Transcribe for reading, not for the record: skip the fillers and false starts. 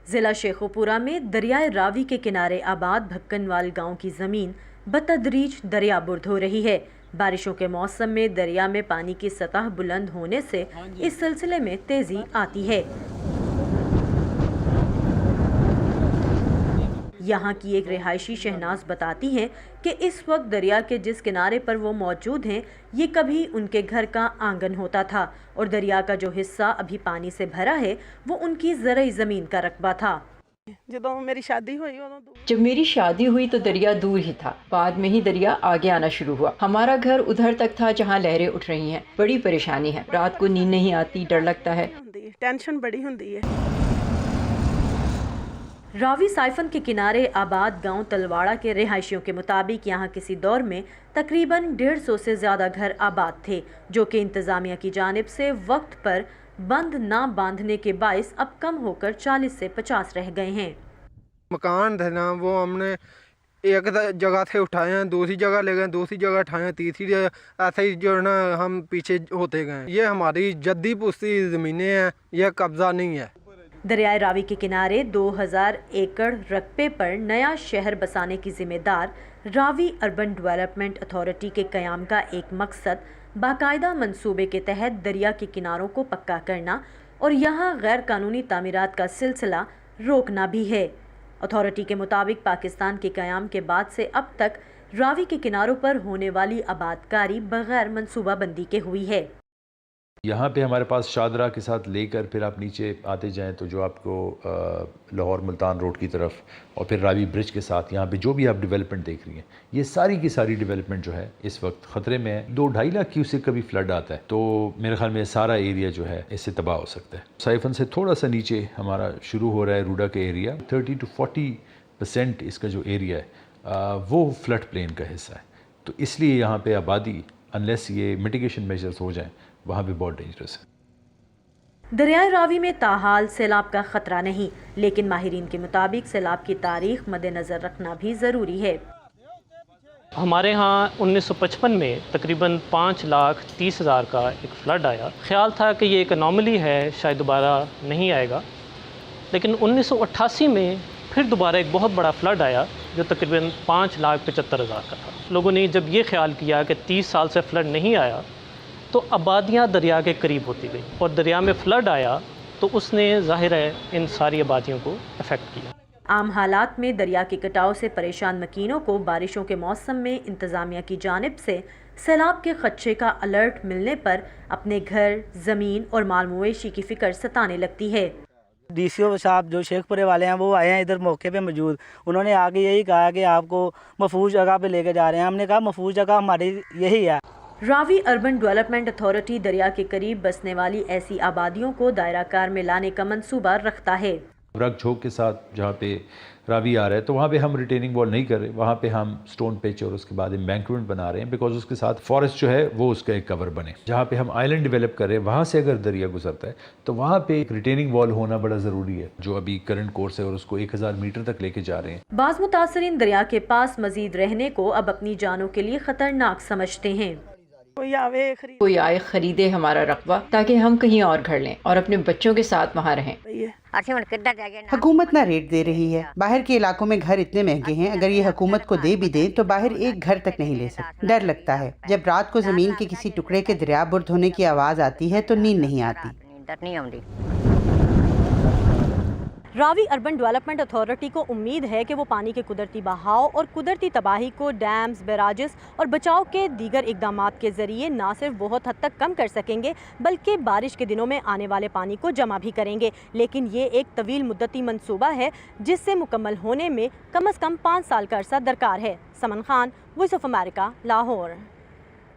ضلع شیخوپورہ میں دریائے راوی کے کنارے آباد بھککنوال گاؤں کی زمین بتدریج دریا برد ہو رہی ہے۔ بارشوں کے موسم میں دریا میں پانی کی سطح بلند ہونے سے اس سلسلے میں تیزی آتی ہے۔ یہاں کی ایک رہائشی شہناز بتاتی ہیں کہ اس وقت دریا کے جس کنارے پر وہ موجود ہیں یہ کبھی ان کے گھر کا آنگن ہوتا تھا اور دریا کا جو حصہ ابھی پانی سے بھرا ہے وہ ان کی زرعی زمین کا رقبہ تھا۔ جب میری شادی ہوئی تو دریا دور ہی تھا، بعد میں ہی دریا آگے آنا شروع ہوا۔ ہمارا گھر ادھر تک تھا جہاں لہریں اٹھ رہی ہیں۔ بڑی پریشانی ہے، رات کو نیند نہیں آتی، ڈر لگتا ہے، ٹینشن بڑی ہوتی ہے۔ راوی سائفن کے کنارے آباد گاؤں تلواڑہ کے رہائشیوں کے مطابق یہاں کسی دور میں تقریباً 150 سے زیادہ گھر آباد تھے، جو کہ انتظامیہ کی جانب سے وقت پر بند نہ باندھنے کے باعث اب کم ہو کر 40 سے 50 رہ گئے ہیں۔ مکان تھے نا وہ ہم نے ایک جگہ سے اٹھائے ہیں، دوسری جگہ لے گئے، دوسری جگہ اٹھائے ہیں، تیسری جگہ، ایسے ہی جو ہے نا ہم پیچھے ہوتے گئے۔ یہ ہماری جدی پشتی زمینیں ہیں، یہ قبضہ نہیں ہے۔ دریائے راوی کے کنارے 2000 ایکڑ رقبے پر نیا شہر بسانے کی ذمہ دار راوی اربن ڈیولپمنٹ اتھارٹی کے قیام کا ایک مقصد باقاعدہ منصوبے کے تحت دریا کے کناروں کو پکا کرنا اور یہاں غیر قانونی تعمیرات کا سلسلہ روکنا بھی ہے۔ اتھارٹی کے مطابق پاکستان کے قیام کے بعد سے اب تک راوی کے کناروں پر ہونے والی آباد کاری بغیر منصوبہ بندی کے ہوئی ہے۔ یہاں پہ ہمارے پاس شادرہ کے ساتھ لے کر پھر آپ نیچے آتے جائیں تو جو آپ کو لاہور ملتان روڈ کی طرف اور پھر راوی برج کے ساتھ یہاں پہ جو بھی آپ ڈیولپمنٹ دیکھ رہی ہیں، یہ ساری کی ساری ڈیولپمنٹ جو ہے اس وقت خطرے میں ہے۔ 2-2.5 لاکھ کیوسیک کبھی فلڈ آتا ہے تو میرے خیال میں سارا ایریا جو ہے اس سے تباہ ہو سکتا ہے۔ سائفن سے تھوڑا سا نیچے ہمارا شروع ہو رہا ہے روڈا کا ایریا، 30 to 40% اس کا جو ایریا ہے وہ فلڈ پلین کا حصہ ہے، تو اس لیے یہاں پہ آبادی انلیس یہ میٹیگیشن میجرز ہو جائیں وہاں بھی بہت ڈینجرس ہے۔ دریائے راوی میں تاحال سیلاب کا خطرہ نہیں، لیکن ماہرین کے مطابق سیلاب کی تاریخ مد نظر رکھنا بھی ضروری ہے۔ ہمارے ہاں 1955 میں تقریباً 5,30,000 کا ایک فلڈ آیا۔ خیال تھا کہ یہ ایک انوملی ہے، شاید دوبارہ نہیں آئے گا، لیکن 1988 میں پھر دوبارہ ایک بہت بڑا فلڈ آیا جو تقریباً 5,75,000 کا تھا۔ لوگوں نے جب یہ خیال کیا کہ 30 سال سے فلڈ نہیں آیا تو آبادیاں دریا کے قریب ہوتی گئی، اور دریا میں فلڈ آیا تو اس نے ظاہر ہے ان ساری آبادیوں کو افیکٹ کیا۔ عام حالات میں دریا کے کٹاؤ سے پریشان مکینوں کو بارشوں کے موسم میں انتظامیہ کی جانب سے سیلاب کے خدشے کا الرٹ ملنے پر اپنے گھر، زمین اور مال مویشی کی فکر ستانے لگتی ہے۔ ڈی سی او صاحب جو شیخ پورے والے ہیں وہ آئے ہیں ادھر موقع پہ موجود، انہوں نے آگے یہی کہا کہ آپ کو محفوظ جگہ پہ لے کے جا رہے ہیں۔ ہم نے کہا محفوظ جگہ ہماری یہی ہے۔ راوی اربن ڈیولپمنٹ اتھارٹی دریا کے قریب بسنے والی ایسی آبادیوں کو دائرہ کار میں لانے کا منصوبہ رکھتا ہے۔ رگ جھوک کے ساتھ جہاں پہ راوی آ رہا ہے تو وہاں پہ ہم ریٹیننگ وال نہیں کر رہے، وہاں پہ ہم سٹون پچ اور اس کے بعد ایمبینکمنٹ بنا رہے ہیں، بیکاز اس کے ساتھ فارسٹ جو ہے وہ اس کا ایک کور بنے۔ جہاں پہ ہم آئلینڈ ڈیولپ کر رہے ہیں وہاں سے اگر دریا گزرتا ہے تو وہاں پہ ایک ریٹیننگ وال ہونا بڑا ضروری ہے، جو ابھی کرنٹ کورس ہے اور اس کو 1000 میٹر تک لے کے جا رہے ہیں۔ بعض متاثرین دریا کے پاس مزید رہنے کو اب اپنی جانوں کے لیے خطرناک سمجھتے ہیں۔ کوئی آئے خریدے ہمارا رقبہ تاکہ ہم کہیں اور گھر لیں اور اپنے بچوں کے ساتھ وہاں رہیں۔ حکومت نہ ریٹ دے رہی ہے، باہر کے علاقوں میں گھر اتنے مہنگے ہیں، اگر یہ حکومت کو دے بھی دیں تو باہر ایک گھر تک نہیں لے سکتے۔ ڈر لگتا ہے، جب رات کو زمین کے کسی ٹکڑے کے دریا برد ہونے کی آواز آتی ہے تو نیند نہیں آتی۔ راوی اربن ڈیولپمنٹ اتھارٹی کو امید ہے کہ وہ پانی کے قدرتی بہاؤ اور قدرتی تباہی کو ڈیمز، بیراجز اور بچاؤ کے دیگر اقدامات کے ذریعے نہ صرف بہت حد تک کم کر سکیں گے بلکہ بارش کے دنوں میں آنے والے پانی کو جمع بھی کریں گے، لیکن یہ ایک طویل مدتی منصوبہ ہے جس سے مکمل ہونے میں کم از کم 5 سال کا عرصہ درکار ہے۔ Saman Khan, Voice of America, Lahore.